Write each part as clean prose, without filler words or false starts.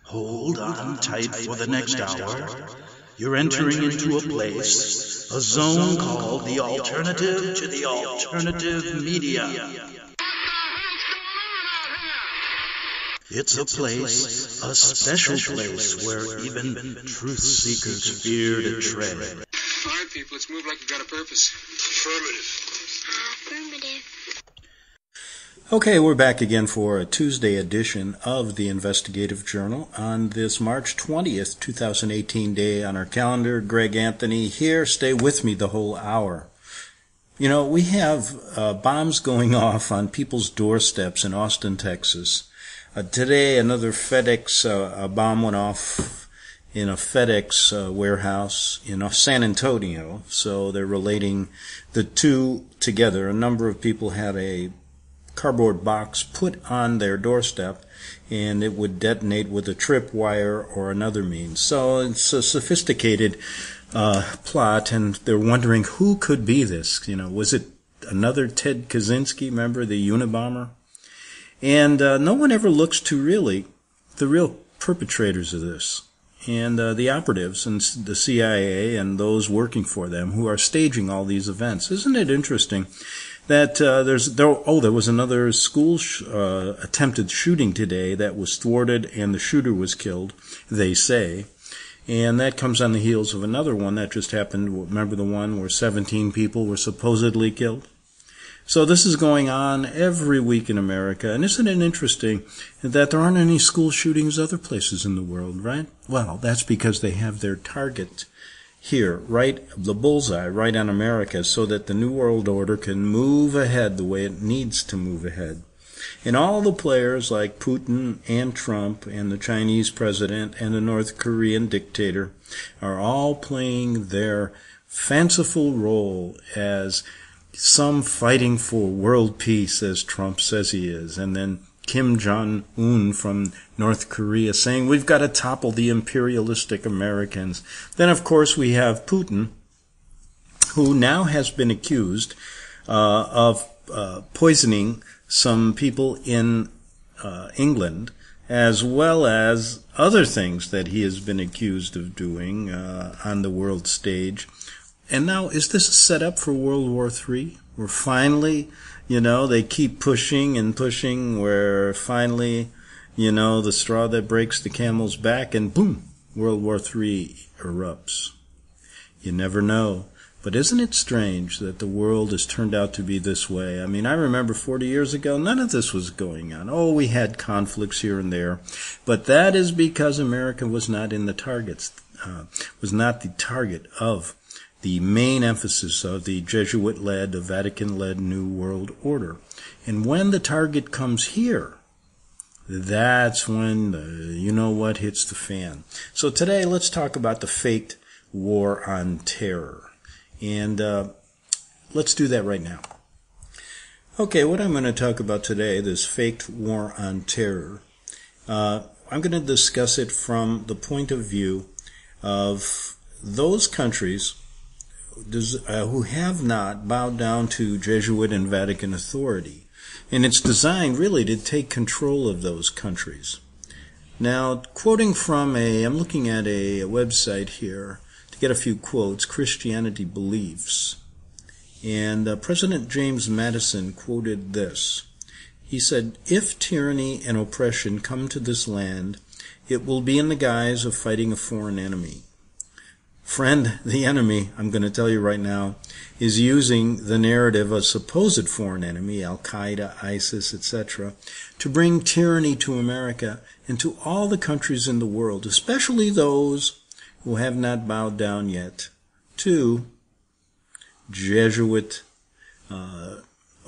Hold on tight for the next hour. You're entering into a place, a zone called the alternative to the alternative media. It's a place, a special place where even truth seekers fear to tread. All right, people, let's move like we've got a purpose. Affirmative. Okay, we're back again for a Tuesday edition of the Investigative Journal on this March 20th, 2018 day on our calendar. Greg Anthony here. Stay with me the whole hour. You know, we have bombs going off on people's doorsteps in Austin, Texas. Today, another FedEx bomb went off in a FedEx warehouse in San Antonio. So they're relating the two together. A number of people had a cardboard box put on their doorstep, and it would detonate with a tripwire or another means. So it's a sophisticated plot, and they're wondering who could be this. You know, was it another Ted Kaczynski, remember, the Unabomber? And no one ever looks to really the real perpetrators of this, and the operatives and the CIA and those working for them who are staging all these events. Isn't it interesting that there was another school attempted shooting today that was thwarted and the shooter was killed, they say. And that comes on the heels of another one that just happened. Remember the one where 17 people were supposedly killed? So this is going on every week in America. And isn't it interesting that there aren't any school shootings other places in the world, right? Well, that's because they have their target here, right, the bullseye, right on America, so that the New World Order can move ahead the way it needs to move ahead. And all the players like Putin and Trump and the Chinese president and the North Korean dictator are all playing their fanciful role as some fighting for world peace, as Trump says he is, and then Kim Jong-un from North Korea saying we've got to topple the imperialistic Americans. Then, of course, we have Putin, who now has been accused of poisoning some people in England, as well as other things that he has been accused of doing on the world stage. And now, is this a setup for World War III? Where finally, you know, they keep pushing and pushing, where finally, you know, the straw that breaks the camel's back, and boom, World War III erupts. You never know. But isn't it strange that the world has turned out to be this way? I mean, I remember 40 years ago, none of this was going on. Oh, we had conflicts here and there. But that is because America was not in the targets, was not the target of the main emphasis of the Jesuit-led, the Vatican-led New World Order. And when the target comes here, that's when you-know-what hits the fan. So today, let's talk about the faked war on terror. And let's do that right now. Okay, what I'm going to talk about today, this faked war on terror, I'm going to discuss it from the point of view of those countries who have not bowed down to Jesuit and Vatican authority. And it's designed really to take control of those countries. Now, quoting from I'm looking at a website here to get a few quotes, Christianity Beliefs. And President James Madison quoted this. He said, "If tyranny and oppression come to this land, it will be in the guise of fighting a foreign enemy. Friend, the enemy, I'm going to tell you right now, is using the narrative of a supposed foreign enemy, Al-Qaeda, ISIS, etc., to bring tyranny to America and to all the countries in the world, especially those who have not bowed down yet to Jesuit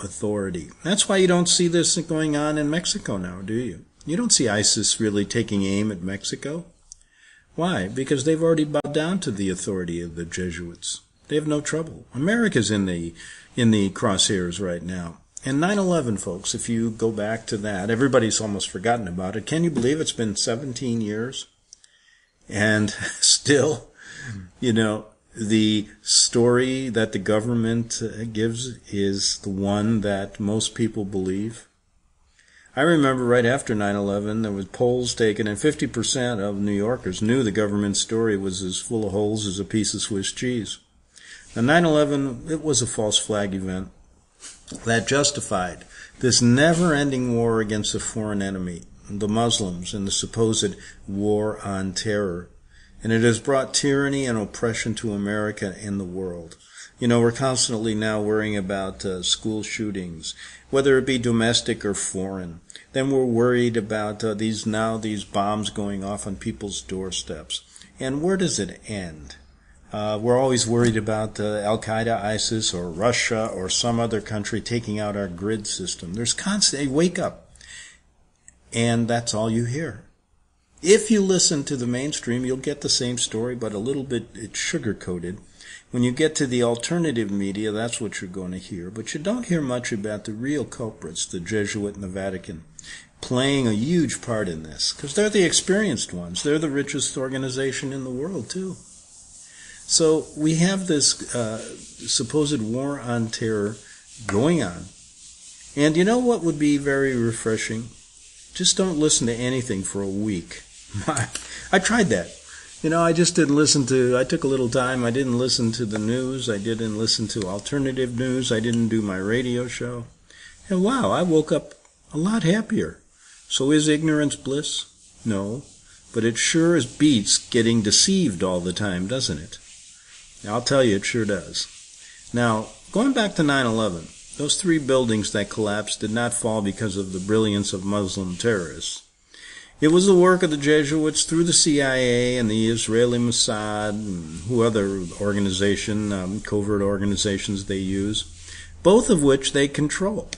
authority." That's why you don't see this going on in Mexico now, do you? You don't see ISIS really taking aim at Mexico. Why? Because they've already bowed down to the authority of the Jesuits. They have no trouble. America's in the crosshairs right now. And 9/11, folks, if you go back to that, everybody's almost forgotten about it. Can you believe it's been 17 years? And still, you know, the story that the government gives is the one that most people believe. I remember right after 9/11, there was polls taken, and 50% of New Yorkers knew the government story was as full of holes as a piece of Swiss cheese. Now, 9/11, it was a false flag event that justified this never-ending war against a foreign enemy, the Muslims, and the supposed war on terror. And it has brought tyranny and oppression to America and the world. You know, we're constantly now worrying about school shootings, whether it be domestic or foreign. Then we're worried about these bombs going off on people's doorsteps. And where does it end? We're always worried about Al-Qaeda, ISIS, or Russia, or some other country taking out our grid system. There's constant, wake up. And that's all you hear. If you listen to the mainstream, you'll get the same story, but a little bit it's sugar-coated. When you get to the alternative media, that's what you're going to hear. But you don't hear much about the real culprits, the Jesuit and the Vatican, playing a huge part in this, because they're the experienced ones. They're the richest organization in the world, too. So we have this supposed war on terror going on. And you know what would be very refreshing? Just don't listen to anything for a week. I tried that. You know, I just didn't listen to, I took a little time, I didn't listen to the news, I didn't listen to alternative news, I didn't do my radio show. And wow, I woke up a lot happier. So is ignorance bliss? No. But it sure as beats getting deceived all the time, doesn't it? I'll tell you, it sure does. Now, going back to 9/11, those 3 buildings that collapsed did not fall because of the brilliance of Muslim terrorists. It was the work of the Jesuits through the CIA and the Israeli Mossad and who other organization, covert organizations they use, both of which they control.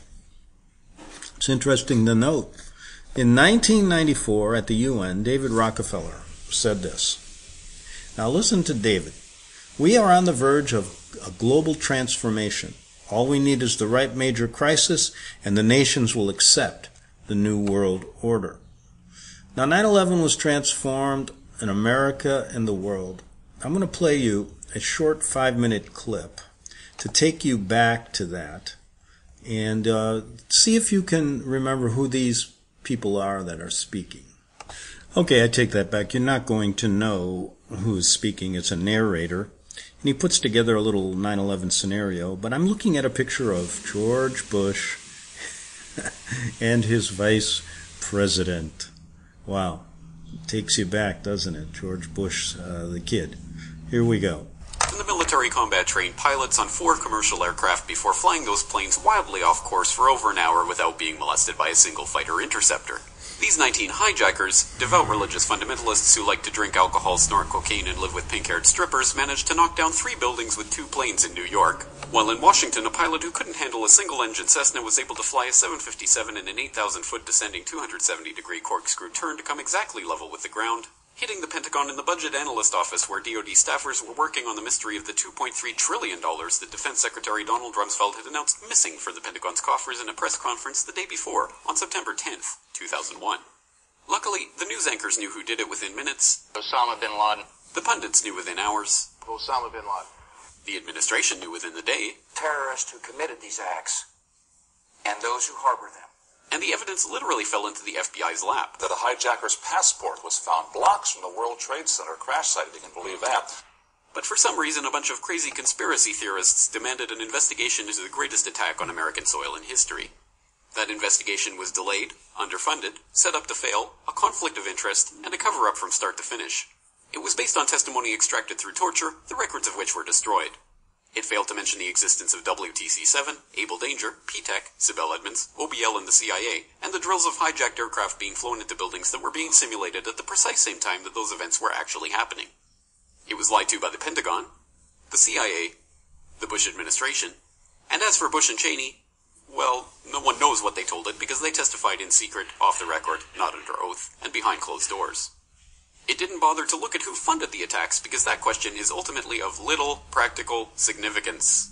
It's interesting to note. In 1994 at the UN, David Rockefeller said this. Now listen to David. We are on the verge of a global transformation. All we need is the right major crisis, and the nations will accept the new world order. Now, 9/11 was transformed in America and the world. I'm going to play you a short 5-minute clip to take you back to that and see if you can remember who these people are that are speaking. Okay, I take that back. You're not going to know who is speaking. It's a narrator. And he puts together a little 9/11 scenario, but I'm looking at a picture of George Bush and his vice president. Wow. Takes you back, doesn't it? George Bush, the kid. Here we go. And the military combat trained pilots on 4 commercial aircraft before flying those planes wildly off course for over an hour without being molested by a single fighter interceptor. These 19 hijackers, devout religious fundamentalists who like to drink alcohol, snort cocaine, and live with pink-haired strippers, managed to knock down 3 buildings with 2 planes in New York. While in Washington, a pilot who couldn't handle a single-engine Cessna was able to fly a 757 in an 8,000-foot descending 270-degree corkscrew turn to come exactly level with the ground, hitting the Pentagon in the Budget Analyst Office where DoD staffers were working on the mystery of the $2.3 trillion that Defense Secretary Donald Rumsfeld had announced missing from the Pentagon's coffers in a press conference the day before, on September 10th, 2001. Luckily, the news anchors knew who did it within minutes. Osama bin Laden. The pundits knew within hours. Osama bin Laden. The administration knew within the day. Terrorists who committed these acts, and those who harbor them. And the evidence literally fell into the FBI's lap. That a hijacker's passport was found blocks from the World Trade Center crash site, if you can believe that. But for some reason, a bunch of crazy conspiracy theorists demanded an investigation into the greatest attack on American soil in history. That investigation was delayed, underfunded, set up to fail, a conflict of interest, and a cover-up from start to finish. It was based on testimony extracted through torture, the records of which were destroyed. It failed to mention the existence of WTC-7, Able Danger, P-TECH, Sibel Edmonds, OBL and the CIA, and the drills of hijacked aircraft being flown into buildings that were being simulated at the precise same time that those events were actually happening. It was lied to by the Pentagon, the CIA, the Bush administration, and as for Bush and Cheney, well, no one knows what they told it because they testified in secret, off the record, not under oath, and behind closed doors. It didn't bother to look at who funded the attacks because that question is ultimately of little practical significance.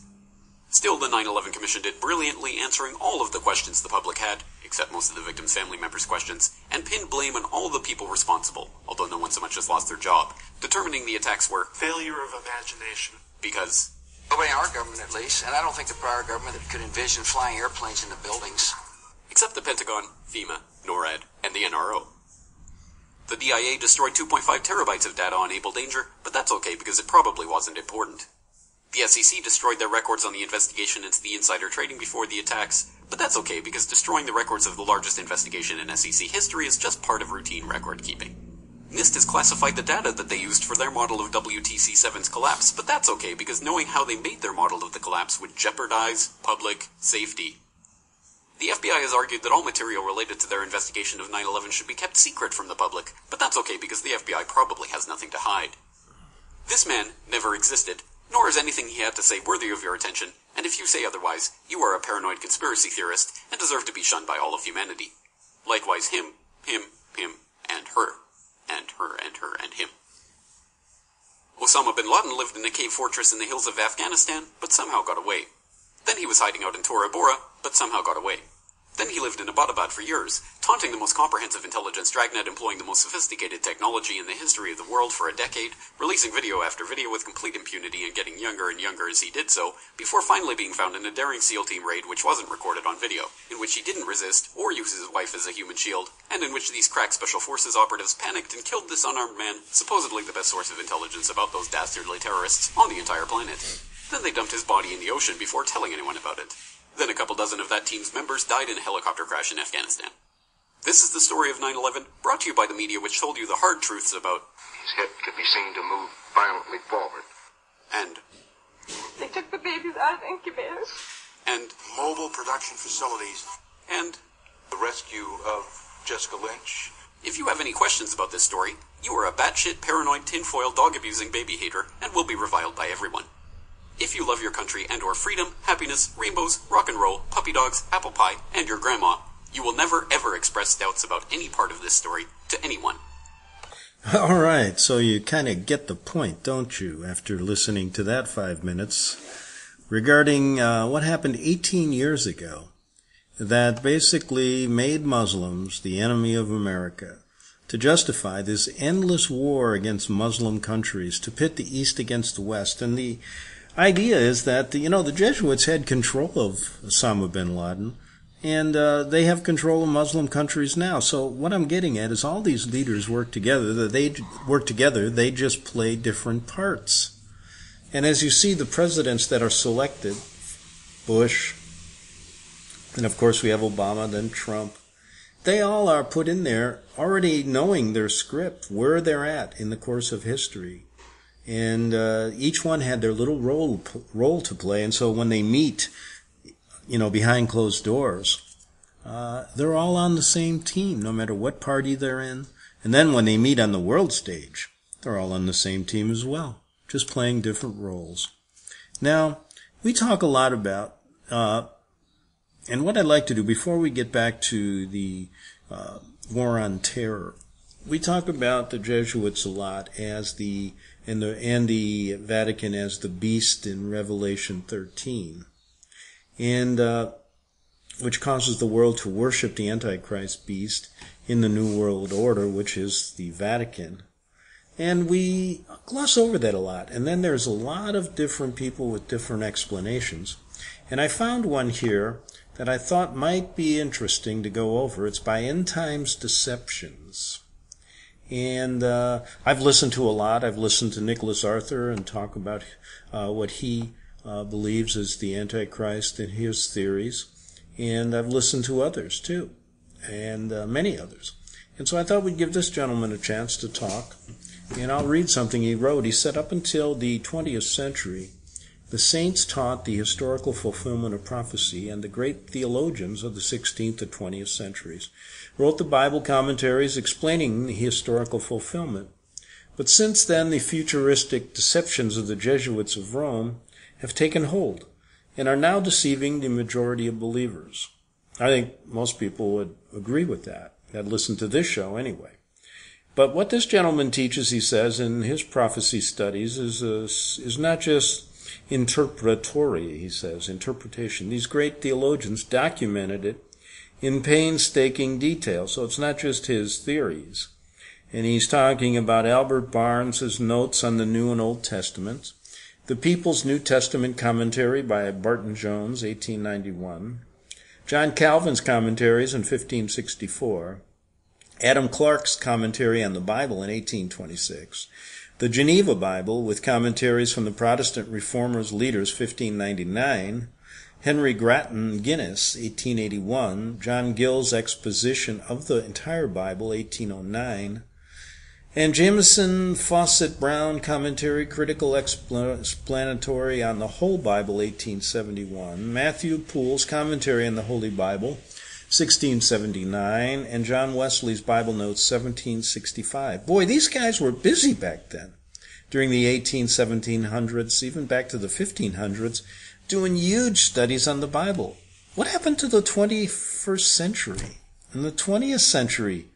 Still, the 9/11 Commission did brilliantly answering all of the questions the public had, except most of the victims' family members' questions, and pinned blame on all the people responsible, although no one so much as lost their job, determining the attacks were Failure of imagination. because Nobody in our government, at least, and I don't think the prior government could envision flying airplanes into buildings. except the Pentagon, FEMA, NORAD, and the NRO. The DIA destroyed 2.5 terabytes of data on Able Danger, but that's okay because it probably wasn't important. The SEC destroyed their records on the investigation into the insider trading before the attacks, but that's okay because destroying the records of the largest investigation in SEC history is just part of routine record keeping. NIST has classified the data that they used for their model of WTC7's collapse, but that's okay because knowing how they made their model of the collapse would jeopardize public safety. The FBI has argued that all material related to their investigation of 9/11 should be kept secret from the public, but that's okay because the FBI probably has nothing to hide. This man never existed, nor is anything he had to say worthy of your attention, and if you say otherwise, you are a paranoid conspiracy theorist and deserve to be shunned by all of humanity. Likewise him, and her, and her, and her, and him. Osama bin Laden lived in a cave fortress in the hills of Afghanistan, but somehow got away. Then he was hiding out in Tora Bora, but somehow got away. Then he lived in Abbottabad for years, taunting the most comprehensive intelligence dragnet employing the most sophisticated technology in the history of the world for a decade, releasing video after video with complete impunity and getting younger and younger as he did so, before finally being found in a daring SEAL team raid which wasn't recorded on video, in which he didn't resist or use his wife as a human shield, and in which these crack special forces operatives panicked and killed this unarmed man, supposedly the best source of intelligence about those dastardly terrorists on the entire planet. Then they dumped his body in the ocean before telling anyone about it. Then a couple dozen of that team's members died in a helicopter crash in Afghanistan. This is the story of 9/11, brought to you by the media which told you the hard truths about... His head could be seen to move violently forward. And... They took the babies out of incubators. And... Mobile production facilities. And... The rescue of Jessica Lynch. If you have any questions about this story, you are a batshit, paranoid, tinfoil, dog-abusing baby hater, and will be reviled by everyone. If you love your country and or freedom, happiness, rainbows, rock and roll, puppy dogs, apple pie, and your grandma, you will never ever express doubts about any part of this story to anyone. All right, so you kind of get the point, don't you, after listening to that 5 minutes, regarding what happened 18 years ago that basically made Muslims the enemy of America, to justify this endless war against Muslim countries, to pit the East against the West. And the idea is that, the Jesuits had control of Osama bin Laden, and they have control of Muslim countries now. So what I'm getting at is all these leaders work together. They just play different parts. And as you see, the presidents that are selected, Bush, and of course we have Obama, then Trump, they all are put in there already knowing their script, where they're at in the course of history. And each one had their little role to play. And so when they meet, behind closed doors, they're all on the same team, no matter what party they're in. And then when they meet on the world stage, they're all on the same team as well, just playing different roles. Now, we talk a lot about, and what I'd like to do before we get back to the war on terror, we talk about the Jesuits a lot as and the Vatican as the beast in Revelation 13, and which causes the world to worship the Antichrist beast in the New World Order, which is the Vatican. And we gloss over that a lot. And then there's a lot of different people with different explanations. And I found one here that I thought might be interesting to go over. It's by End Times Deceptions. And I've listened to a lot. I've listened to Nicholas Arthur and talk about what he believes is the Antichrist and his theories. And I've listened to others, too, and many others. And so I thought we'd give this gentleman a chance to talk. And I'll read something he wrote. He said, up until the 20th century, the saints taught the historical fulfillment of prophecy, and the great theologians of the 16th to 20th centuries wrote the Bible commentaries explaining the historical fulfillment. But since then, the futuristic deceptions of the Jesuits of Rome have taken hold and are now deceiving the majority of believers. I think most people would agree with that listen to this show anyway. But what this gentleman teaches, he says, in his prophecy studies is not just interpretatory, he says, interpretation. These great theologians documented it in painstaking detail, so it's not just his theories. And he's talking about Albert Barnes' notes on the New and Old Testaments, the People's New Testament Commentary by Barton Jones, 1891, John Calvin's commentaries in 1564, Adam Clarke's commentary on the Bible in 1826, the Geneva Bible with commentaries from the Protestant Reformers leaders 1599, Henry Grattan Guinness 1881, John Gill's exposition of the entire Bible 1809, and Jameson Fawcett Brown commentary, critical explanatory on the whole Bible 1871, Matthew Poole's commentary on the Holy Bible 1679, and John Wesley's Bible Notes 1765. Boy, these guys were busy back then, during the 1700s, even back to the 1500s, doing huge studies on the Bible. What happened to the 21st century and the 20th century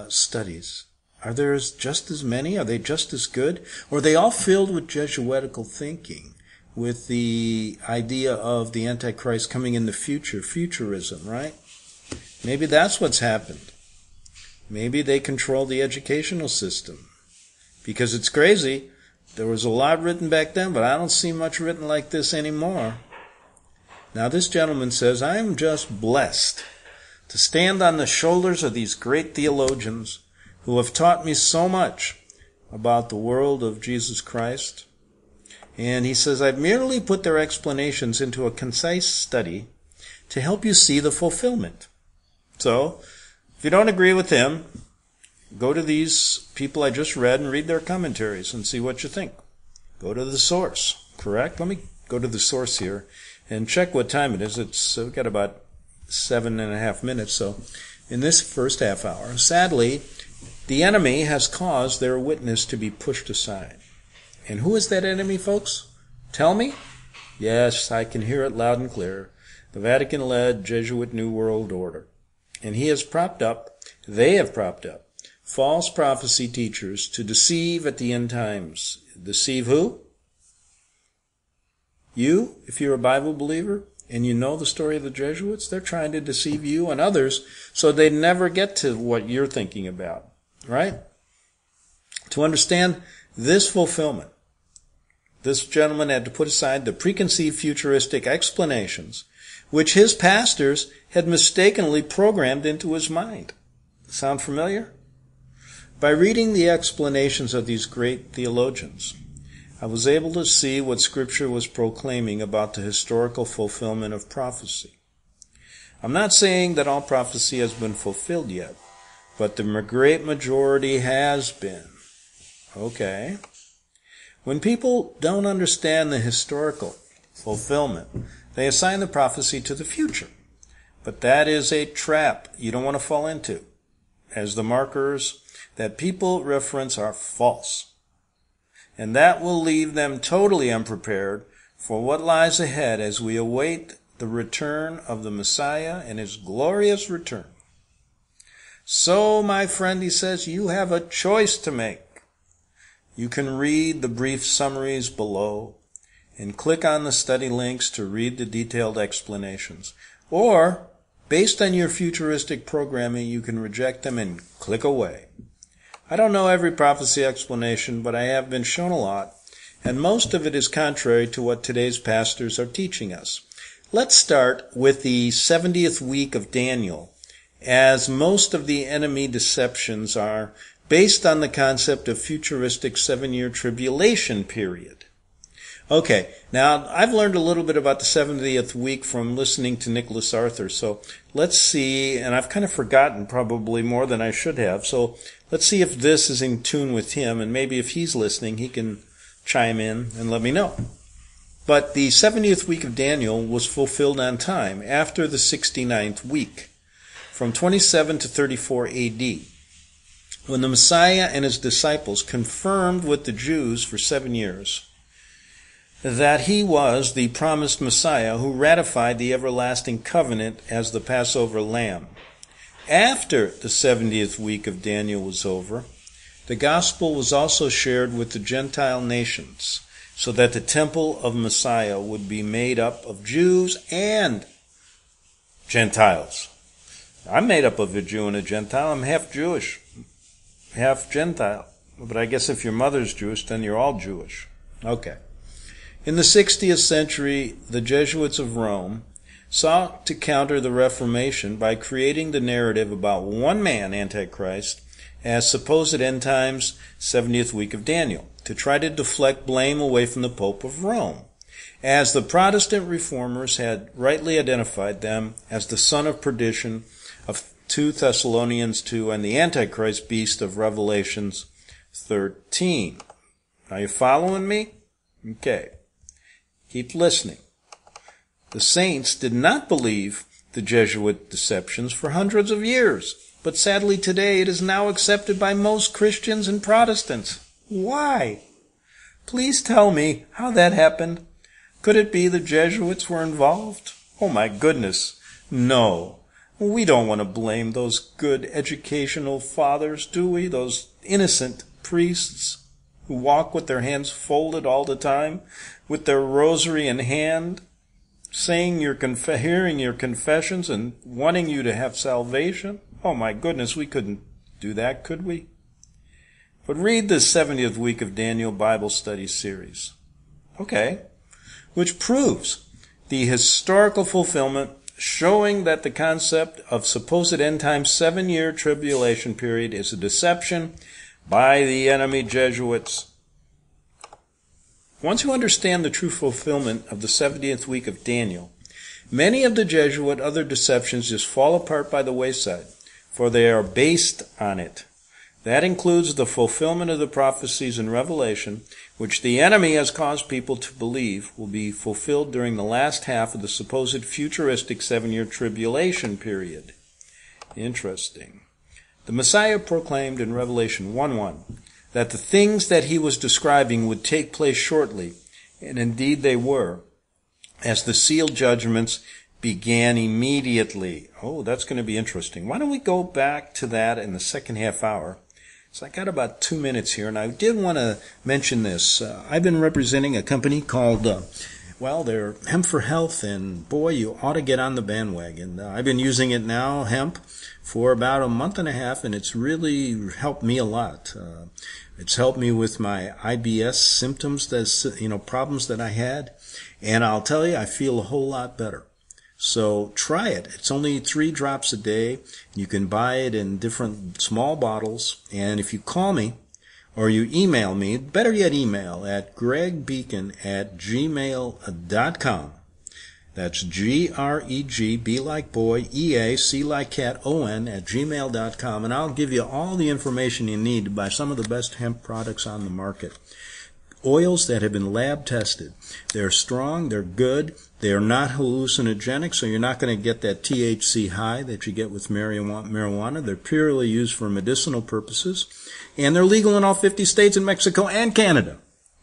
studies? Are there just as many? Are they just as good? Or are they all filled with Jesuitical thinking, with the idea of the Antichrist coming in the future, futurism, right? Maybe that's what's happened. Maybe they control the educational system. Because it's crazy. There was a lot written back then, but I don't see much written like this anymore. Now this gentleman says, I am just blessed to stand on the shoulders of these great theologians who have taught me so much about the world of Jesus Christ. And he says, I've merely put their explanations into a concise study to help you see the fulfillment. So, if you don't agree with him, go to these people I just read and read their commentaries and see what you think. Go to the source, correct? Let me go to the source here and check what time it is. We've got about 7.5 minutes. So, in this first half hour, sadly, the enemy has caused their witness to be pushed aside. And who is that enemy, folks? Tell me? Yes, I can hear it loud and clear. The Vatican-led Jesuit New World Order. And they have propped up, false prophecy teachers to deceive at the end times. Deceive who? You, if you're a Bible believer, and you know the story of the Jesuits, they're trying to deceive you and others so they never get to what you're thinking about. Right? To understand this fulfillment, this gentleman had to put aside the preconceived futuristic explanations which his pastors had mistakenly programmed into his mind. Sound familiar? By reading the explanations of these great theologians, I was able to see what Scripture was proclaiming about the historical fulfillment of prophecy. I'm not saying that all prophecy has been fulfilled yet, but the great majority has been. Okay. When people don't understand the historical fulfillment, they assign the prophecy to the future. But that is a trap you don't want to fall into, as the markers that people reference are false. And that will leave them totally unprepared for what lies ahead as we await the return of the Messiah and his glorious return. So, my friend, he says, you have a choice to make. You can read the brief summaries below and click on the study links to read the detailed explanations. Or, based on your futuristic programming, you can reject them and click away. I don't know every prophecy explanation, but I have been shown a lot, and most of it is contrary to what today's pastors are teaching us. Let's start with the 70th week of Daniel, as most of the enemy deceptions are based on the concept of futuristic 7-year tribulation period. Okay, now I've learned a little bit about the 70th week from listening to Nicholas Arthur, so let's see, and I've kind of forgotten probably more than I should have, so let's see if this is in tune with him, and maybe if he's listening, he can chime in and let me know. But the 70th week of Daniel was fulfilled on time after the 69th week, from 27 to 34 A.D., when the Messiah and his disciples confirmed with the Jews for 7 years that he was the promised Messiah who ratified the everlasting covenant as the Passover lamb. After the 70th week of Daniel was over, the gospel was also shared with the Gentile nations, so that the temple of Messiah would be made up of Jews and Gentiles. I'm made up of a Jew and a Gentile. I'm half Jewish, half Gentile. But I guess if your mother's Jewish, then you're all Jewish. Okay. In the 60th century, the Jesuits of Rome sought to counter the Reformation by creating the narrative about one man, Antichrist, as supposed end times 70th week of Daniel, to try to deflect blame away from the Pope of Rome, as the Protestant reformers had rightly identified them as the son of perdition of 2 Thessalonians 2 and the Antichrist beast of Revelations 13. Are you following me? Okay. Keep listening. The saints did not believe the Jesuit deceptions for hundreds of years, but sadly today it is now accepted by most Christians and Protestants. Why? Please tell me how that happened. Could it be the Jesuits were involved? Oh my goodness, no. We don't want to blame those good educational fathers, do we? Those innocent priests who walk with their hands folded all the time, with their rosary in hand, saying hearing your confessions and wanting you to have salvation. Oh my goodness, we couldn't do that, could we? But read the 70th week of Daniel Bible Study series. Okay. Which proves the historical fulfillment, showing that the concept of supposed end time 7-year tribulation period is a deception by the enemy Jesuits. Once you understand the true fulfillment of the 70th week of Daniel, many of the Jesuit other deceptions just fall apart by the wayside, for they are based on it. That includes the fulfillment of the prophecies in Revelation, which the enemy has caused people to believe will be fulfilled during the last half of the supposed futuristic 7-year tribulation period. Interesting. The Messiah proclaimed in Revelation 1:1 that the things that he was describing would take place shortly, and indeed they were, as the sealed judgments began immediately. Oh, that's going to be interesting. Why don't we go back to that in the second half hour? So I got about 2 minutes here, and I did want to mention this. I've been representing a company called, they're Hemp for Health, and boy, you ought to get on the bandwagon. I've been using it now, hemp, for about a month and a half, and it's really helped me a lot. It's helped me with my IBS symptoms, problems that I had, and I'll tell you, I feel a whole lot better. So try it. It's only 3 drops a day. You can buy it in different small bottles. And if you call me or you email me, better yet email at gregbeacon@gmail.com. That's G-R-E-G, B like boy, E-A, C like cat, O-N @gmail.com. And I'll give you all the information you need to buy some of the best hemp products on the market. Oils that have been lab tested. They're strong, they're good, they're not hallucinogenic, so you're not going to get that THC high that you get with marijuana. They're purely used for medicinal purposes, and they're legal in all 50 states in Mexico and Canada.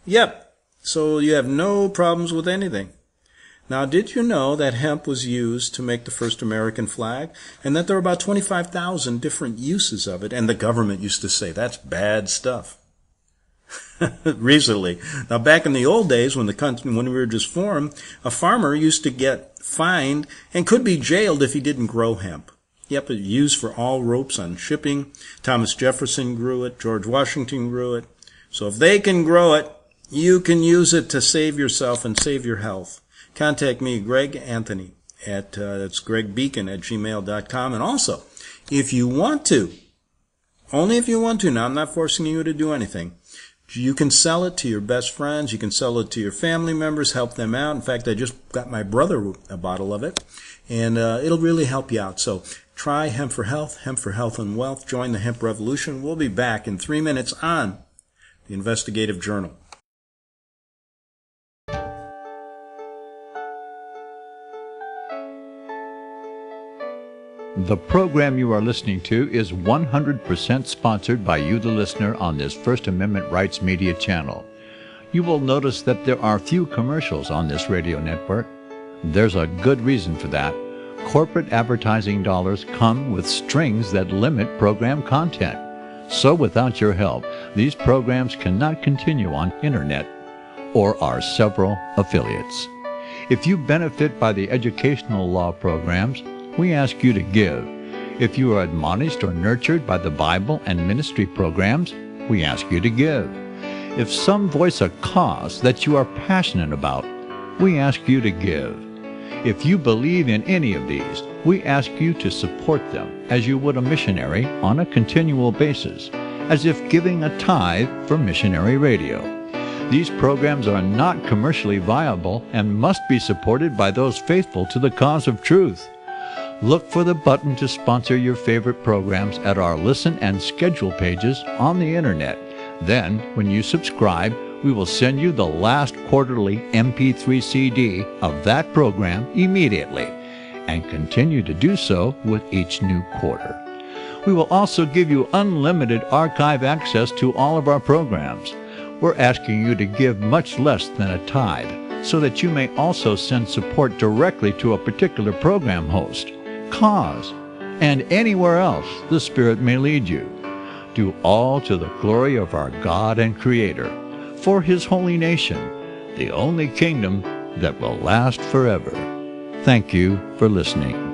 Yep, so you have no problems with anything. Now, did you know that hemp was used to make the first American flag, and that there are about 25,000 different uses of it, and the government used to say, that's bad stuff. Recently. Now, back in the old days when we were just formed, a farmer used to get fined and could be jailed if he didn't grow hemp. Yep, it's used for all ropes on shipping. Thomas Jefferson grew it. George Washington grew it. So if they can grow it, you can use it to save yourself and save your health. Contact me, Greg Anthony, that's gregbeacon@gmail.com. And also, if you want to, only if you want to, now I'm not forcing you to do anything, you can sell it to your best friends. You can sell it to your family members, help them out. In fact, I just got my brother a bottle of it, and it'll really help you out. So try Hemp for Health and Wealth. Join the Hemp Revolution. We'll be back in 3 minutes on the Investigative Journal. The program you are listening to is 100% sponsored by you, the listener, on this First Amendment Rights Media channel. You will notice that there are few commercials on this radio network. There's a good reason for that. Corporate advertising dollars come with strings that limit program content. So without your help, these programs cannot continue on internet or our several affiliates. If you benefit by the educational law programs, we ask you to give. If you are admonished or nurtured by the Bible and ministry programs, we ask you to give. If some voice a cause that you are passionate about, we ask you to give. If you believe in any of these, we ask you to support them as you would a missionary on a continual basis, as if giving a tithe for missionary radio. These programs are not commercially viable and must be supported by those faithful to the cause of truth. Look for the button to sponsor your favorite programs at our listen and schedule pages on the internet. Then, when you subscribe, we will send you the last quarterly MP3 CD of that program immediately, and continue to do so with each new quarter. We will also give you unlimited archive access to all of our programs. We're asking you to give much less than a tithe, so that you may also send support directly to a particular program host, cause, and anywhere else the Spirit may lead you. Do all to the glory of our God and Creator, for His holy nation, the only kingdom that will last forever. Thank you for listening.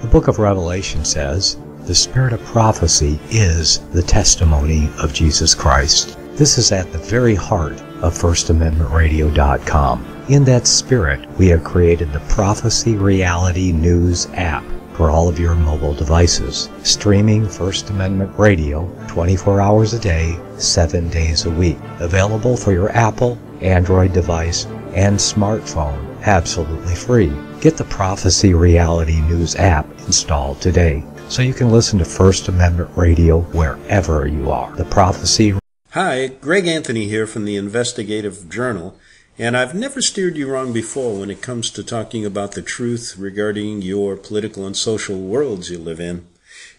The book of Revelation says, "The spirit of prophecy is the testimony of Jesus Christ." This is at the very heart of FirstAmendmentRadio.com. In that spirit, we have created the Prophecy Reality News app for all of your mobile devices, streaming First Amendment Radio 24 hours a day, 7 days a week. Available for your Apple, Android device, and smartphone, absolutely free. Get the Prophecy Reality News app installed today so you can listen to First Amendment Radio wherever you are. The Prophecy. Hi, Greg Anthony here from the Investigative Journal, and I've never steered you wrong before when it comes to talking about the truth regarding your political and social worlds you live in.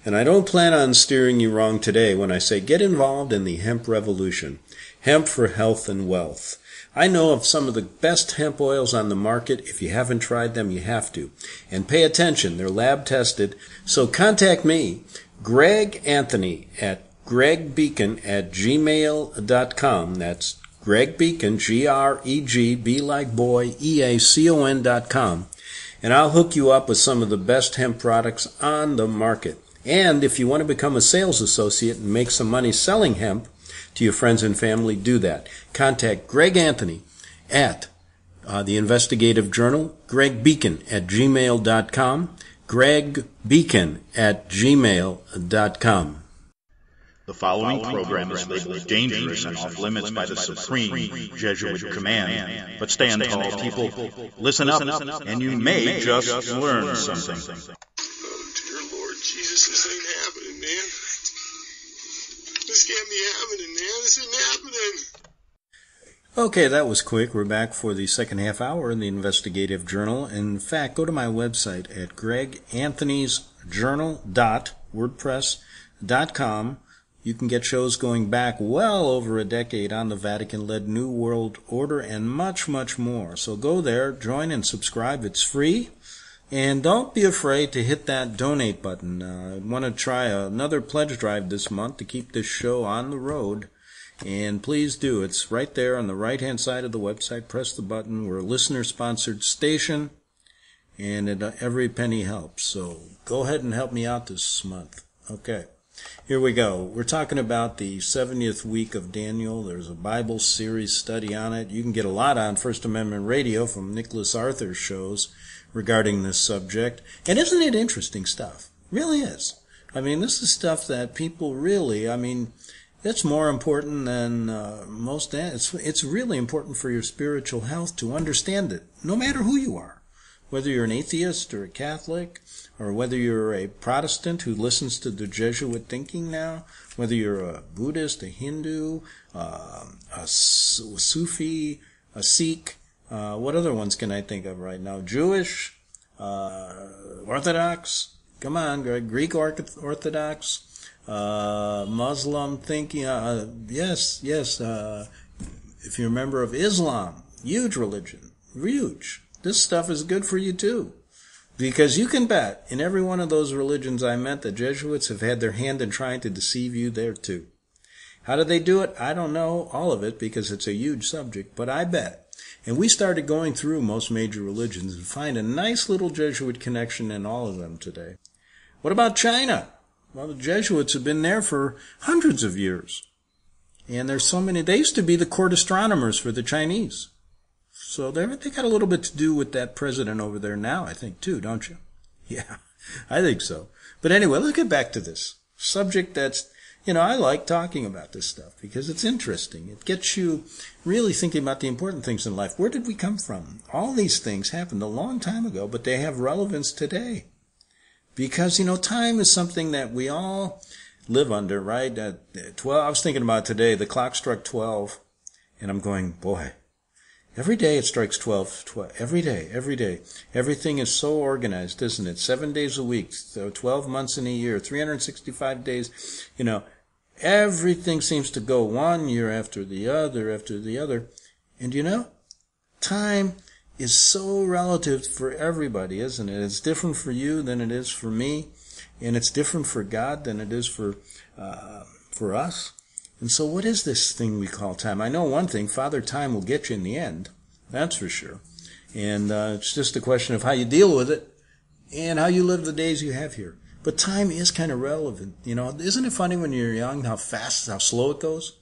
And I don't plan on steering you wrong today when I say get involved in the hemp revolution, hemp for health and wealth. I know of some of the best hemp oils on the market. If you haven't tried them, you have to. And pay attention, they're lab tested. So contact me, Greg Anthony, at gregbeacon@gmail.com. That's Greg Beacon, G-R-E-G, like boy, E-A-C-O-N.com. And I'll hook you up with some of the best hemp products on the market. And if you want to become a sales associate and make some money selling hemp to your friends and family, do that. Contact Greg Anthony at the Investigative Journal, Greg Beacon at gmail.com, Greg Beacon at gmail.com. The following program is labeled dangerous and off limits by the supreme Jesuit command. But stand tall, people. Listen up, and you may just learn something. Oh, dear Lord Jesus, this ain't happening, man. This can't be happening, man. This isn't happening. Okay, that was quick. We're back for the second half hour in the Investigative Journal. In fact, go to my website at greganthonysjournal.wordpress.com. You can get shows going back well over a decade on the Vatican-led New World Order and much, much more. So go there, join and subscribe. It's free. And don't be afraid to hit that donate button. I want to try another pledge drive this month to keep this show on the road. And please do. It's right there on the right-hand side of the website. Press the button. We're a listener-sponsored station, and every penny helps. So go ahead and help me out this month. Okay. Here we go. We're talking about the 70th week of Daniel. There's a Bible series study on it. You can get a lot on First Amendment Radio from Nicholas Arthur's shows regarding this subject. And isn't it interesting stuff? Really is. I mean, this is stuff that people really, it's more important than most. It's really important for your spiritual health to understand it, no matter who you are. Whether you're an atheist or a Catholic, or whether you're a Protestant who listens to the Jesuit thinking now, whether you're a Buddhist, a Hindu, a Sufi, a Sikh, what other ones can I think of right now? Jewish, Orthodox, come on, Greek Orthodox, Muslim thinking, yes, if you're a member of Islam, huge religion, huge. This stuff is good for you too. Because you can bet, in every one of those religions I met, the Jesuits have had their hand in trying to deceive you there too. How did they do it? I don't know all of it because it's a huge subject, but I bet. And we started going through most major religions and find a nice little Jesuit connection in all of them today. What about China? Well, the Jesuits have been there for hundreds of years. And there's so many. They used to be the court astronomers for the Chinese. So they got a little bit to do with that president over there now, I think, too, don't you? Yeah, I think so. But anyway, let's get back to this subject that's, I like talking about this stuff because it's interesting. It gets you really thinking about the important things in life. Where did we come from? All these things happened a long time ago, but they have relevance today. Because, time is something that we all live under, right? At 12, I was thinking about today, the clock struck 12, and I'm going, boy, every day it strikes 12, every day. Everything is so organized, isn't it? 7 days a week, so 12 months in a year, 365 days, everything seems to go one year after the other. And time is so relative for everybody, isn't it? It's different for you than it is for me. And it's different for God than it is for us. And so what is this thing we call time? I know one thing, Father Time will get you in the end. That's for sure. And it's just a question of how you deal with it and how you live the days you have here. But time is kind of relevant. Isn't it funny when you're young how slow it goes?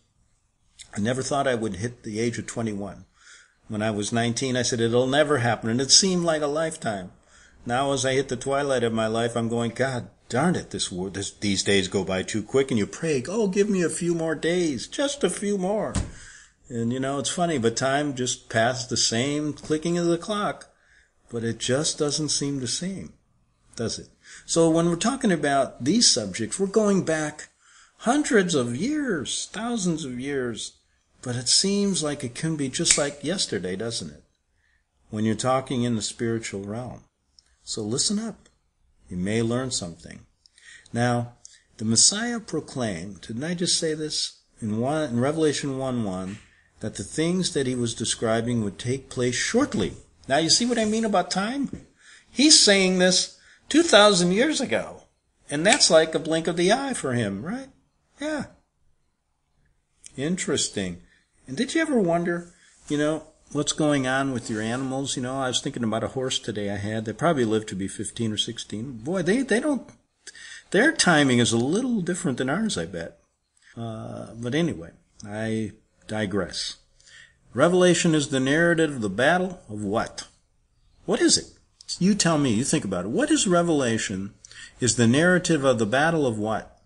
I never thought I would hit the age of 21. When I was 19, I said, it'll never happen. And it seemed like a lifetime. Now as I hit the twilight of my life, I'm going, God darn it, these days go by too quick. And you pray, give me a few more days, just a few more. And it's funny, but time just passed the same clicking of the clock, but it just doesn't seem the same, does it? So when we're talking about these subjects, we're going back hundreds of years, thousands of years, but it seems like it can be just like yesterday, doesn't it? When you're talking in the spiritual realm. So listen up. You may learn something. Now, the Messiah proclaimed, didn't I just say this? In Revelation 1:1, that the things that he was describing would take place shortly. Now, you see what I mean about time? He's saying this 2,000 years ago. And that's like a blink of the eye for him, right? Yeah. Interesting. And did you ever wonder, what's going on with your animals? I was thinking about a horse today I had. They probably lived to be 15 or 16. Boy, they don't, their timing is a little different than ours, I bet. But anyway, I digress. Revelation is the narrative of the battle of what? What is it? You tell me, you think about it. What is Revelation? Is the narrative of the battle of what?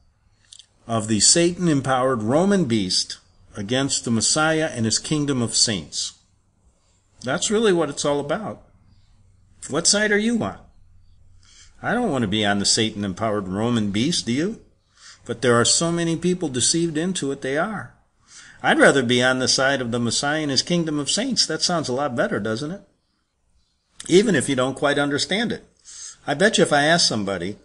Of the Satan-empowered Roman beast against the Messiah and his kingdom of saints. That's really what it's all about. What side are you on? I don't want to be on the Satan-empowered Roman beast, do you? But there are so many people deceived into it, they are. I'd rather be on the side of the Messiah and his kingdom of saints. That sounds a lot better, doesn't it? Even if you don't quite understand it. I bet you if I asked somebody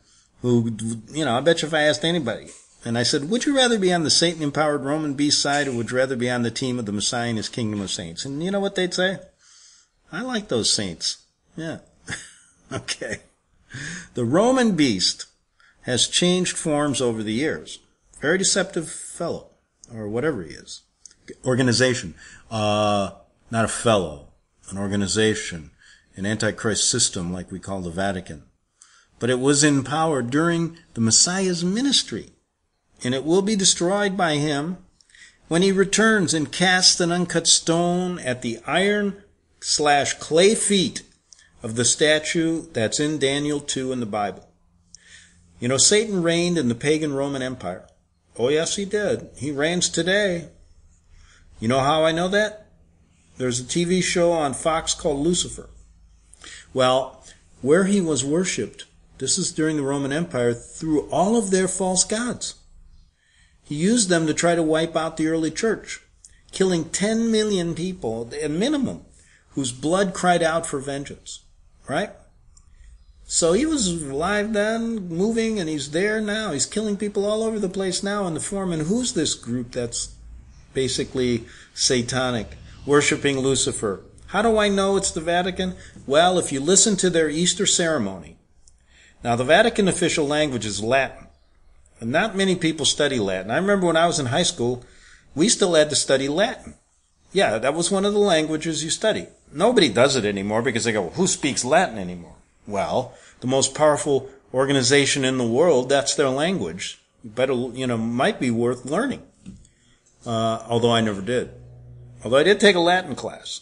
I bet you if I asked anybody, and I said, would you rather be on the Satan-empowered Roman beast side, or would you rather be on the team of the Messiah and his kingdom of saints? And you know what they'd say? I like those saints. Yeah. Okay. The Roman beast has changed forms over the years. Very deceptive fellow, or whatever he is. Organization. Not a fellow. An organization. An antichrist system like we call the Vatican. But it was in power during the Messiah's ministry. And it will be destroyed by him when he returns and casts an uncut stone at the iron/clay feet of the statue that's in Daniel 2 in the Bible. Satan reigned in the pagan Roman Empire. Oh, yes, he did. He reigns today. You know how I know that? There's a TV show on Fox called Lucifer. Well, where he was worshipped, this is during the Roman Empire, through all of their false gods. He used them to try to wipe out the early church, killing 10 million people, a minimum, whose blood cried out for vengeance. Right? So he was alive then, moving, and he's there now. He's killing people all over the place now in the form. And who's this group that's basically satanic, worshiping Lucifer? How do I know it's the Vatican? Well, if you listen to their Easter ceremony. Now, the Vatican official language is Latin. And not many people study Latin. I remember when I was in high school, we still had to study Latin. Yeah, that was one of the languages you study. Nobody does it anymore because they go, well, who speaks Latin anymore? Well, the most powerful organization in the world, that's their language. Better, might be worth learning. Although I never did. Although I did take a Latin class.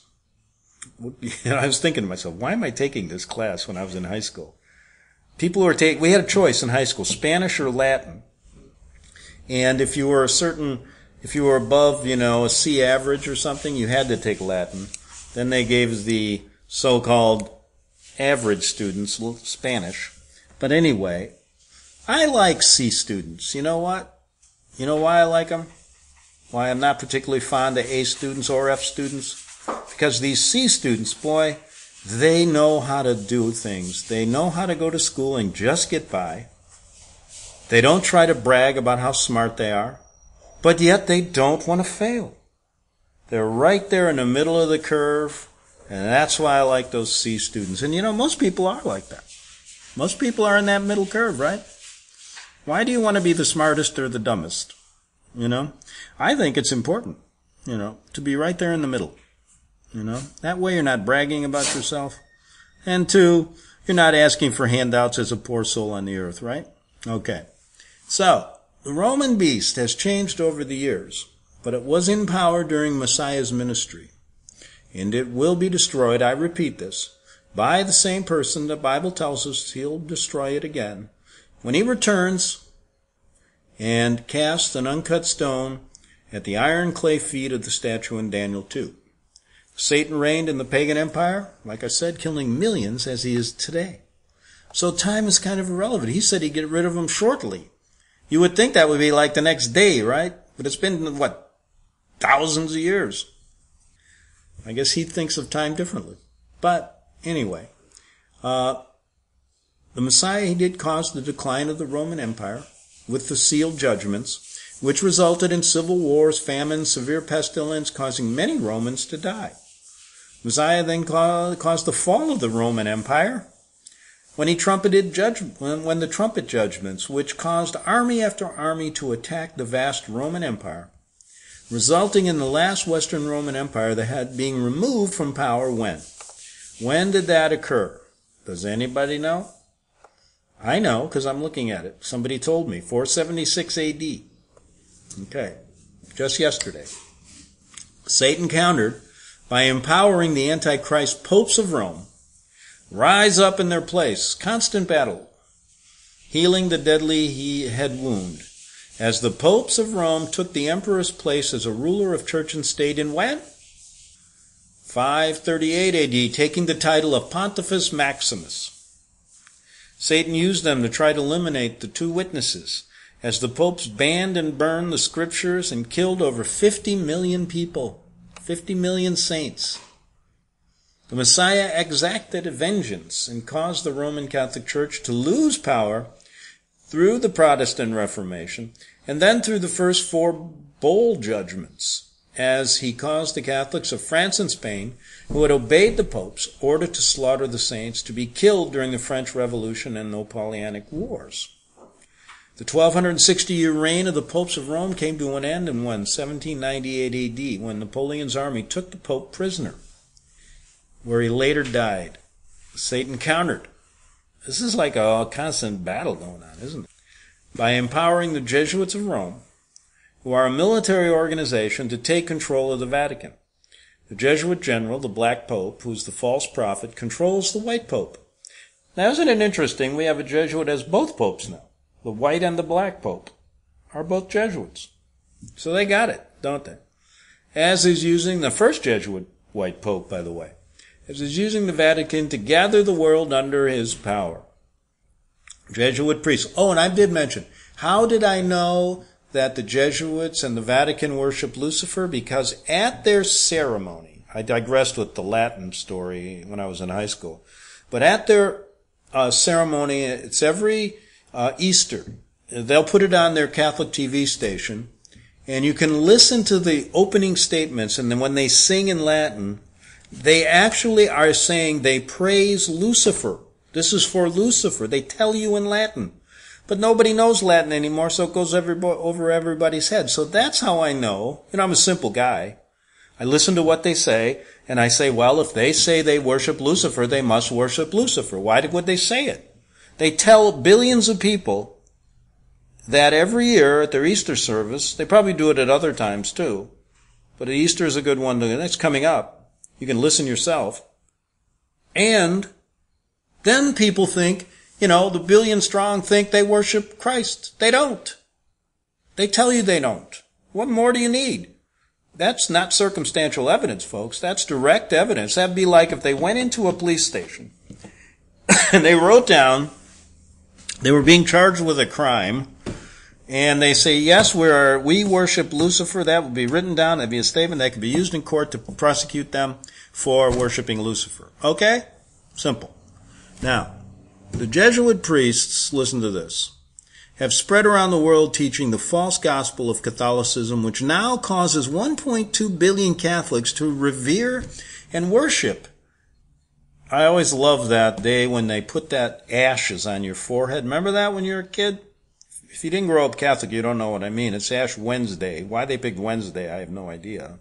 I was thinking to myself, why am I taking this class when I was in high school? We had a choice in high school, Spanish or Latin. And if you were above, a C average or something, you had to take Latin. Then they gave the so-called average students Spanish. But anyway, I like C students. You know what? You know why I like them? Why I'm not particularly fond of A students or F students? Because these C students, boy, they know how to do things. They know how to go to school and just get by. They don't try to brag about how smart they are, but yet they don't want to fail. They're right there in the middle of the curve, and that's why I like those C students. And most people are like that. Most people are in that middle curve, right? Why do you want to be the smartest or the dumbest? I think it's important, to be right there in the middle. That way you're not bragging about yourself. And 2, you're not asking for handouts as a poor soul on the earth, right? Okay. So, the Roman beast has changed over the years, but it was in power during Messiah's ministry. And it will be destroyed, I repeat this, by the same person the Bible tells us he'll destroy it again. When he returns and casts an uncut stone at the iron clay feet of the statue in Daniel 2. Satan reigned in the pagan empire, like I said, killing millions as he is today. So time is kind of irrelevant. He said he'd get rid of them shortly. You would think that would be like the next day, right? But it's been, thousands of years. I guess he thinks of time differently. But anyway, the Messiah, he did cause the decline of the Roman Empire with the sealed judgments, which resulted in civil wars, famine, severe pestilence, causing many Romans to die. Messiah then caused the fall of the Roman Empire when he trumpeted when the trumpet judgments, which caused army after army to attack the vast Roman Empire, resulting in the last Western Roman Empire that had being removed from power when? When did that occur? Does anybody know? I know, because I'm looking at it. Somebody told me, 476 AD. Okay, just yesterday. Satan countered by empowering the Antichrist popes of Rome, rise up in their place, constant battle, healing the deadly head wound, as the popes of Rome took the emperor's place as a ruler of church and state in when? 538 AD, taking the title of Pontifex Maximus. Satan used them to try to eliminate the 2 witnesses, as the popes banned and burned the scriptures and killed over 50 million people, 50 million saints. The Messiah exacted vengeance and caused the Roman Catholic Church to lose power through the Protestant Reformation and then through the first 4 bowl judgments, as he caused the Catholics of France and Spain, who had obeyed the popes, ordered to slaughter the saints, to be killed during the French Revolution and Napoleonic Wars. The 1260-year reign of the popes of Rome came to an end in 1798 AD, when Napoleon's army took the pope prisoner, where he later died. Satan countered. This is like a constant battle going on, isn't it? By empowering the Jesuits of Rome, who are a military organization, to take control of the Vatican. The Jesuit general, the Black Pope, who's the false prophet, controls the White Pope. Now, isn't it interesting? We have a Jesuit as both popes now. The White and the Black Pope are both Jesuits. So they got it, don't they? As is using the first Jesuit White Pope, by the way, as is using the Vatican to gather the world under his power. Jesuit priests. Oh, and I did mention, how did I know that the Jesuits and the Vatican worship Lucifer? Because at their ceremony, I digressed with the Latin story when I was in high school, but at their ceremony, it's every Easter, they'll put it on their Catholic TV station, and you can listen to the opening statements, and then when they sing in Latin, they actually are saying they praise Lucifer. This is for Lucifer. They tell you in Latin. But nobody knows Latin anymore, so it goes over everybody's head. So that's how I know. I'm a simple guy. I listen to what they say, and I say, well, if they say they worship Lucifer, they must worship Lucifer. Why would they say it? They tell billions of people that every year at their Easter service, they probably do it at other times too, but Easter is a good one. It's coming up. You can listen yourself. And then people think, the billion strong think they worship Christ. They don't. They tell you they don't. What more do you need? That's not circumstantial evidence, folks. That's direct evidence. That'd be like if they went into a police station and they wrote down they were being charged with a crime, and they say, yes, we worship Lucifer. That would be written down. That'd be a statement that could be used in court to prosecute them for worshiping Lucifer. Okay? Simple. Now, the Jesuit priests, listen to this, have spread around the world teaching the false gospel of Catholicism, which now causes 1.2 billion Catholics to revere and worship. I always love that day when they put that ashes on your forehead. Remember that when you were a kid? If you didn't grow up Catholic, you don't know what I mean. It's Ash Wednesday. Why they picked Wednesday, I have no idea.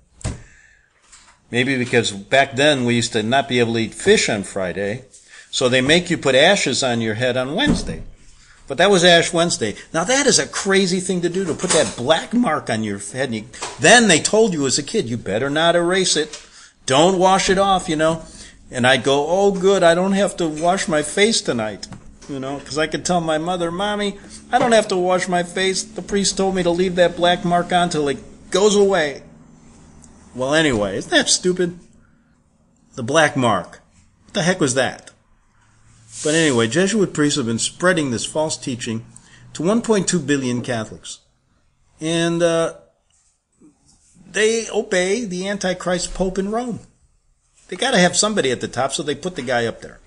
Maybe because back then we used to not be able to eat fish on Friday, so they make you put ashes on your head on Wednesday. But that was Ash Wednesday. Now that is a crazy thing to do, to put that black mark on your head. And then they told you as a kid, you better not erase it. Don't wash it off, And I'd go, oh good, I don't have to wash my face tonight. Because I could tell my mother, Mommy, I don't have to wash my face. The priest told me to leave that black mark on till it goes away. Well, anyway, isn't that stupid? The black mark. What the heck was that? But anyway, Jesuit priests have been spreading this false teaching to 1.2 billion Catholics. And they obey the Antichrist Pope in Rome. They got to have somebody at the top, so they put the guy up there.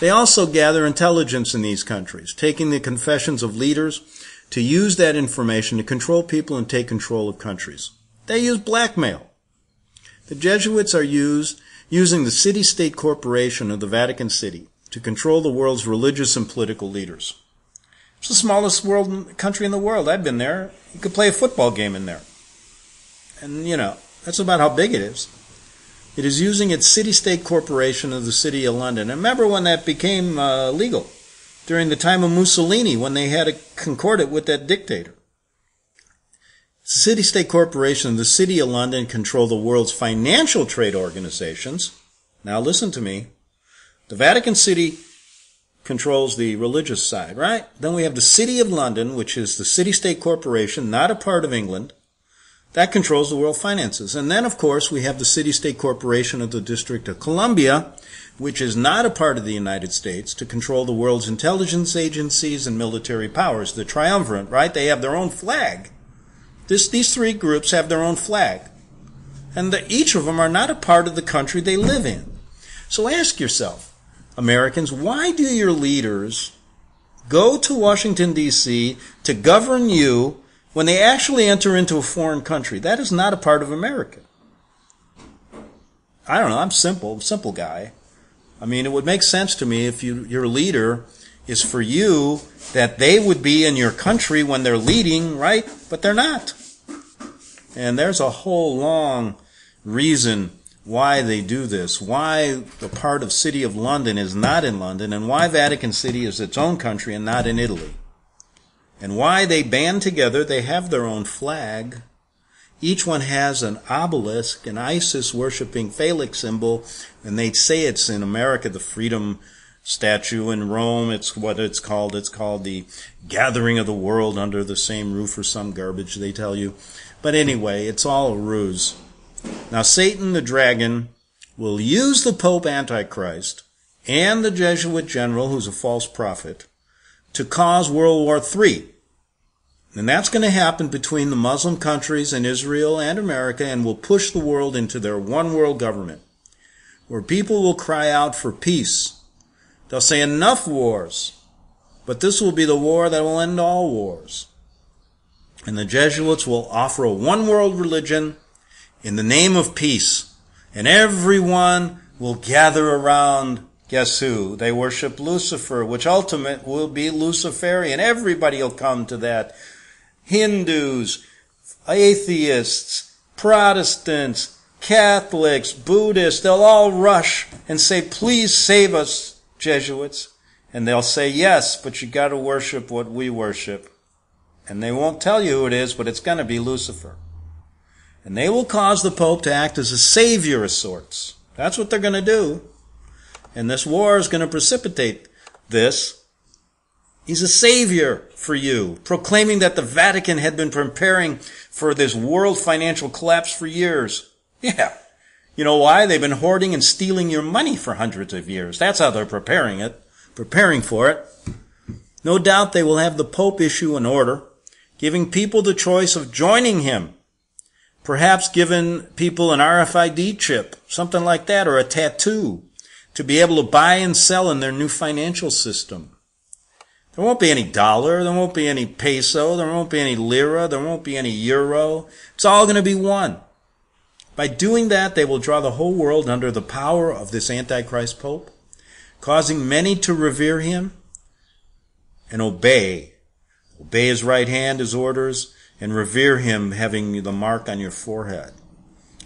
They also gather intelligence in these countries, taking the confessions of leaders to use that information to control people and take control of countries. They use blackmail. The Jesuits are using the city-state corporation of the Vatican City to control the world's religious and political leaders. It's the smallest country in the world. I've been there. You could play a football game in there. And, that's about how big it is. It is using its city-state corporation of the City of London. And remember when that became legal? During the time of Mussolini, when they had a concordat with that dictator. The city-state corporation of the City of London control the world's financial trade organizations. Now listen to me. The Vatican City controls the religious side, right? Then we have the City of London, which is the city-state corporation, not a part of England. That controls the world finances. And then, of course, we have the city-state corporation of the District of Columbia, which is not a part of the United States, to control the world's intelligence agencies and military powers. The triumvirate, right? They have their own flag. These three groups have their own flag. And each of them are not a part of the country they live in. So ask yourself, Americans, why do your leaders go to Washington, D.C. to govern you when they actually enter into a foreign country? That is not a part of America. I don't know, I'm simple guy. I mean, it would make sense to me if your leader is for you that they would be in your country when they're leading, right? But they're not. And there's a whole long reason why they do this, why the part of City of London is not in London, and why Vatican City is its own country and not in Italy. And why they band together. They have their own flag. Each one has an obelisk, an ISIS-worshipping phallic symbol, and they say it's in America the freedom statue. In Rome, it's what it's called. It's called the gathering of the world under the same roof, or some garbage they tell you. But anyway, it's all a ruse. Now, Satan the dragon will use the Pope Antichrist and the Jesuit general, who's a false prophet, to cause World War III. And that's going to happen between the Muslim countries and Israel and America, and will push the world into their one world government, where people will cry out for peace. They'll say, enough wars, but this will be the war that will end all wars. And the Jesuits will offer a one world religion in the name of peace. And everyone will gather around, guess who? They worship Lucifer, which ultimate will be Luciferian. Everybody will come to that. Hindus, atheists, Protestants, Catholics, Buddhists, they'll all rush and say, please save us, Jesuits. And they'll say, yes, but you got to worship what we worship. And they won't tell you who it is, but it's going to be Lucifer. And they will cause the Pope to act as a savior of sorts. That's what they're going to do. And this war is going to precipitate this. He's a savior for you, proclaiming that the Vatican had been preparing for this world financial collapse for years. Yeah. You know why? They've been hoarding and stealing your money for hundreds of years. That's how they're preparing for it. No doubt they will have the Pope issue an order, giving people the choice of joining him. Perhaps giving people an RFID chip, something like that, or a tattoo, to be able to buy and sell in their new financial system. There won't be any dollar, there won't be any peso, there won't be any lira, there won't be any euro. It's all going to be one. By doing that, they will draw the whole world under the power of this Antichrist Pope, causing many to revere him and obey his right hand, his orders, and revere him having the mark on your forehead.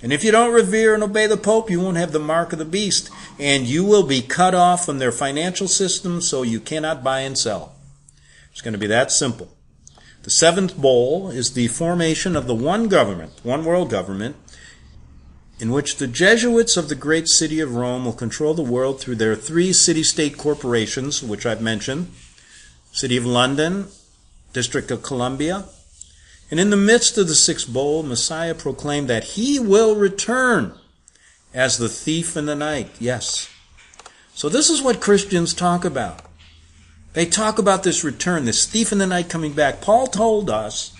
And if you don't revere and obey the Pope, you won't have the mark of the beast, and you will be cut off from their financial system, so you cannot buy and sell. It's going to be that simple. The seventh bowl is the formation of the one government, one world government, in which the Jesuits of the great city of Rome will control the world through their 3 city-state corporations, which I've mentioned, City of London, District of Columbia. And in the midst of the sixth bowl, Messiah proclaimed that he will return as the thief in the night. Yes. So this is what Christians talk about. They talk about this return, this thief in the night coming back. Paul told us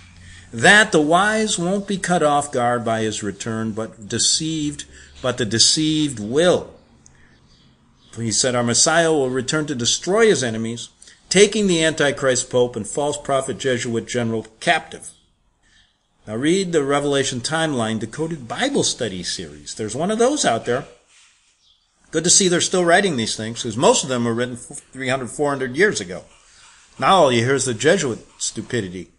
that the wise won't be cut off guard by his return, but the deceived will. He said our Messiah will return to destroy his enemies, taking the Antichrist Pope and false prophet Jesuit general captive. Now read the Revelation Timeline Decoded Bible Study series. There's one of those out there. Good to see they're still writing these things, because most of them were written 300, 400 years ago. Now all you hear is the Jesuit stupidity.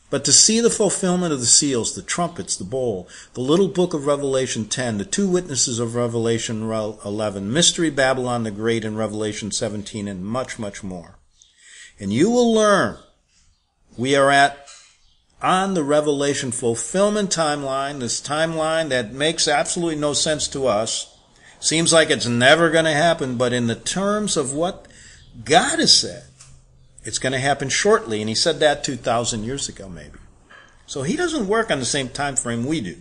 But to see the fulfillment of the seals, the trumpets, the bowl, the little book of Revelation 10, the 2 witnesses of Revelation 11, Mystery Babylon the Great in Revelation 17, and much, much more. And you will learn we are on the Revelation fulfillment timeline, this timeline that makes absolutely no sense to us. Seems like it's never going to happen, but in the terms of what God has said, it's going to happen shortly, and he said that 2,000 years ago maybe. So he doesn't work on the same time frame we do.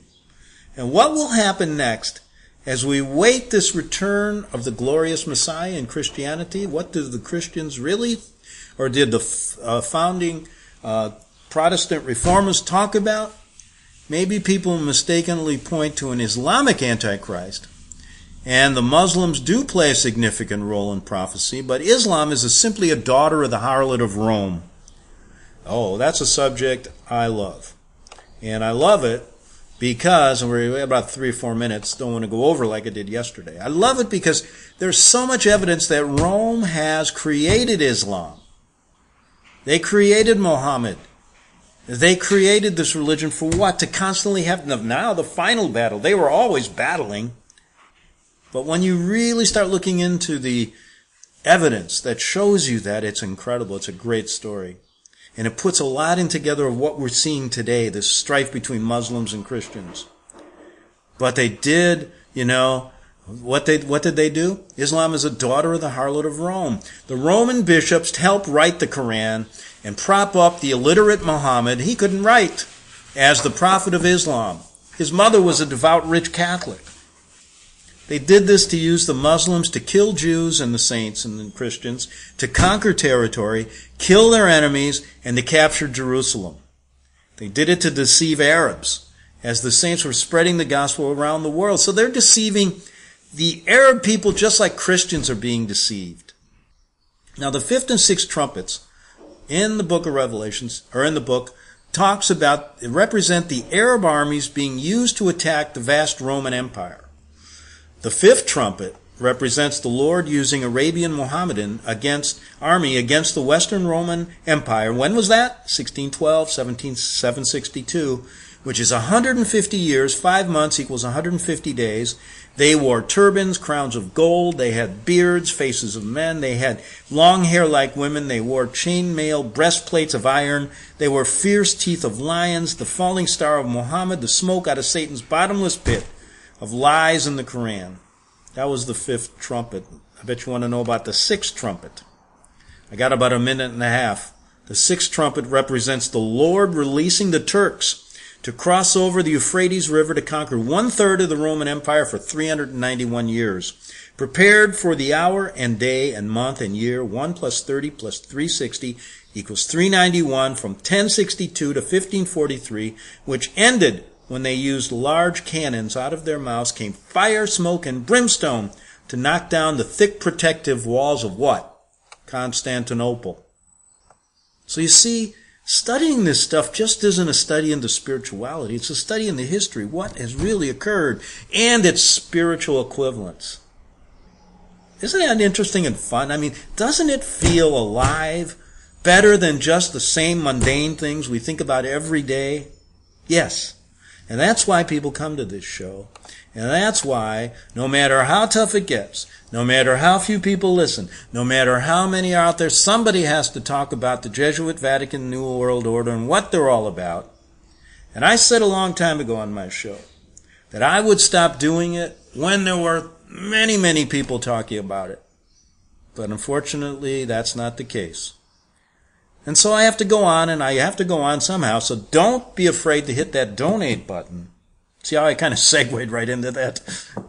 And what will happen next as we wait this return of the glorious Messiah in Christianity? What do the Christians really, or did the founding Protestant reformers talk about? Maybe people mistakenly point to an Islamic Antichrist, and the Muslims do play a significant role in prophecy, but Islam is simply a daughter of the harlot of Rome. Oh, that's a subject I love. And I love it because, and we're about 3 or 4 minutes, don't want to go over like I did yesterday. I love it because there's so much evidence that Rome has created Islam. They created Muhammad. They created this religion for what? To constantly have now the final battle. They were always battling. But when you really start looking into the evidence that shows you that, it's incredible. It's a great story. And it puts a lot in together of what we're seeing today, this strife between Muslims and Christians. But they did, what did they do? Islam is a daughter of the harlot of Rome. The Roman bishops helped write the Quran and prop up the illiterate Muhammad. He couldn't write as the prophet of Islam. His mother was a devout rich Catholic. They did this to use the Muslims to kill Jews and the saints and the Christians, to conquer territory, kill their enemies, and to capture Jerusalem. They did it to deceive Arabs, as the saints were spreading the gospel around the world. So they're deceiving the Arab people just like Christians are being deceived. Now the 5th and 6th trumpets in the book of Revelations, or in the book, represent the Arab armies being used to attack the vast Roman Empire. The 5th trumpet represents the Lord using Arabian Mohammedan army against the Western Roman Empire. When was that? 1612, 762, which is 150 years. 5 months equals 150 days. They wore turbans, crowns of gold. They had beards, faces of men. They had long hair like women. They wore chainmail breastplates of iron. They wore fierce teeth of lions, the falling star of Muhammad, the smoke out of Satan's bottomless pit of lies in the Quran. That was the 5th trumpet. I bet you want to know about the 6th trumpet. I got about a minute and a half. The 6th trumpet represents the Lord releasing the Turks to cross over the Euphrates River to conquer 1/3 of the Roman Empire for 391 years. Prepared for the hour and day and month and year, 1 + 30 + 360 equals 391 from 1062 to 1543, which ended when they used large cannons. Out of their mouths came fire, smoke, and brimstone to knock down the thick protective walls of what? Constantinople. So you see, studying this stuff just isn't a study into spirituality. It's a study in the history, what has really occurred, and its spiritual equivalents. Isn't that interesting and fun? I mean, doesn't it feel alive? Better than just the same mundane things we think about every day? Yes. And that's why people come to this show. And that's why, no matter how tough it gets, no matter how few people listen, no matter how many are out there, somebody has to talk about the Jesuit Vatican New World Order and what they're all about. And I said a long time ago on my show that I would stop doing it when there were many, many people talking about it. But unfortunately, that's not the case. And so I have to go on, and I have to go on somehow. So don't be afraid to hit that donate button. See how I kind of segued right into that?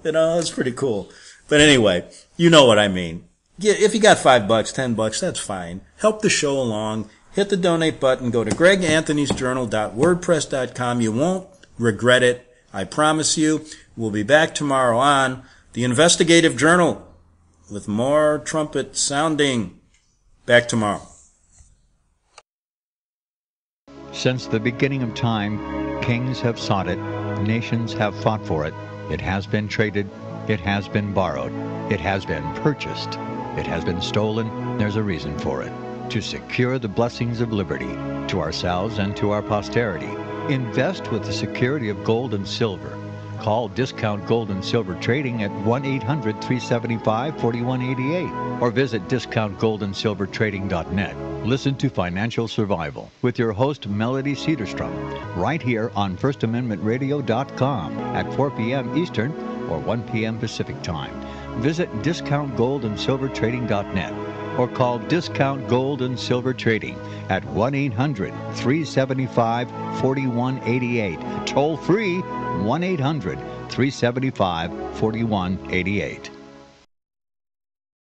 You know, it's pretty cool. But anyway, you know what I mean. Yeah, if you got $5, $10, that's fine. Help the show along. Hit the donate button. Go to greganthonysjournal.wordpress.com. You won't regret it. I promise you. We'll be back tomorrow on the Investigative Journal with more trumpet sounding. Back tomorrow. Since the beginning of time, kings have sought it, nations have fought for it. It has been traded, it has been borrowed, it has been purchased, it has been stolen. There's a reason for it. To secure the blessings of liberty to ourselves and to our posterity. Invest with the security of gold and silver. Call Discount Gold and Silver Trading at 1-800-375-4188 or visit discountgoldandsilvertrading.net. Listen to Financial Survival with your host Melody Cedarstrom right here on FirstAmendmentRadio.com at 4 p.m. Eastern or 1 p.m. Pacific Time. Visit discountgoldandsilvertrading.net or call Discount Gold and Silver Trading at 1-800-375-4188. Toll free 1-800-375-4188.